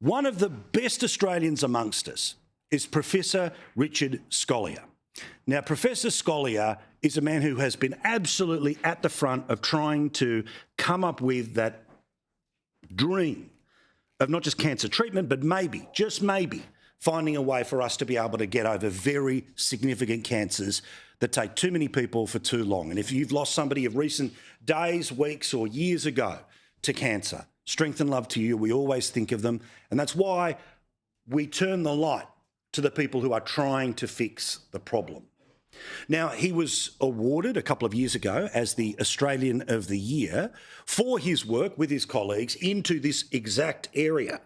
One of the best Australians amongst us is Professor Richard Scolyer. Now, Professor Scolyer is a man who has been absolutely at the front of trying to come up with that dream of not just cancer treatment, but maybe, just maybe, finding a way for us to be able to get over very significant cancers that take too many people for too long. And if you've lost somebody of recent days, weeks or years ago to cancer, strength and love to you. We always think of them. And that's why we turn the light to the people who are trying to fix the problem. Now, he was awarded a couple of years ago as the Australian of the Year for his work with his colleagues into this exact area.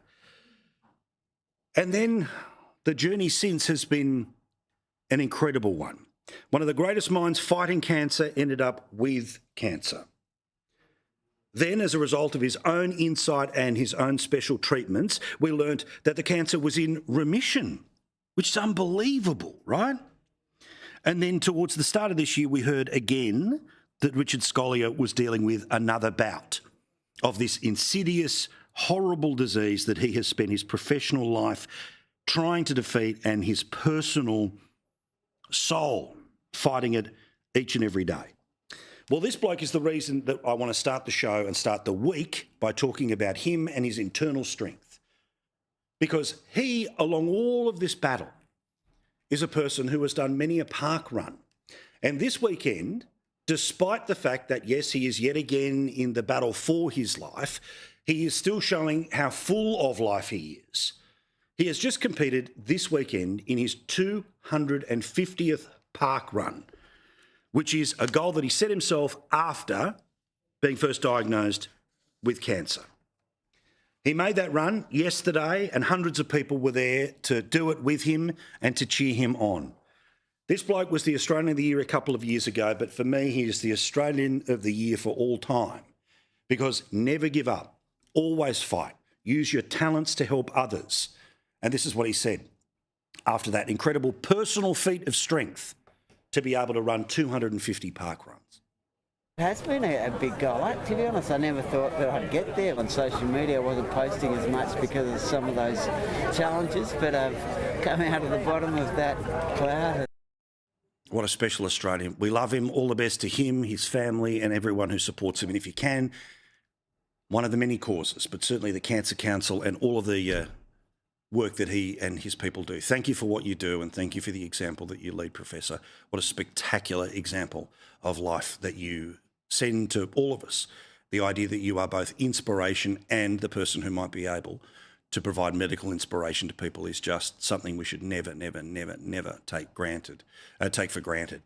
And then the journey since has been an incredible one. One of the greatest minds fighting cancer ended up with cancer. Then, as a result of his own insight and his own special treatments, we learnt that the cancer was in remission, which is unbelievable, right? And then towards the start of this year, we heard again that Richard Scolyer was dealing with another bout of this insidious, horrible disease that he has spent his professional life trying to defeat and his personal soul fighting it each and every day. Well, this bloke is the reason that I want to start the show and start the week by talking about him and his internal strength. Because he, along all of this battle, is a person who has done many a park run. And this weekend, despite the fact that, yes, he is yet again in the battle for his life, he is still showing how full of life he is. He has just competed this weekend in his 250th park run, which is a goal that he set himself after being first diagnosed with cancer. He made that run yesterday and hundreds of people were there to do it with him and to cheer him on. This bloke was the Australian of the Year a couple of years ago, but for me, he is the Australian of the Year for all time because never give up, always fight, use your talents to help others. And this is what he said after that incredible personal feat of strength to be able to run 250 park runs. It has been a big goal. To be honest, I never thought that I'd get there. On social media, I wasn't posting as much because of some of those challenges, but I've come out of the bottom of that cloud. What a special Australian. We love him. All the best to him, his family, and everyone who supports him. And if you can, one of the many causes, but certainly the Cancer Council and all of the work that he and his people do. Thank you for what you do and thank you for the example that you lead, Professor. What a spectacular example of life that you send to all of us. The idea that you are both inspiration and the person who might be able to provide medical inspiration to people is just something we should never, never, never, never take for granted.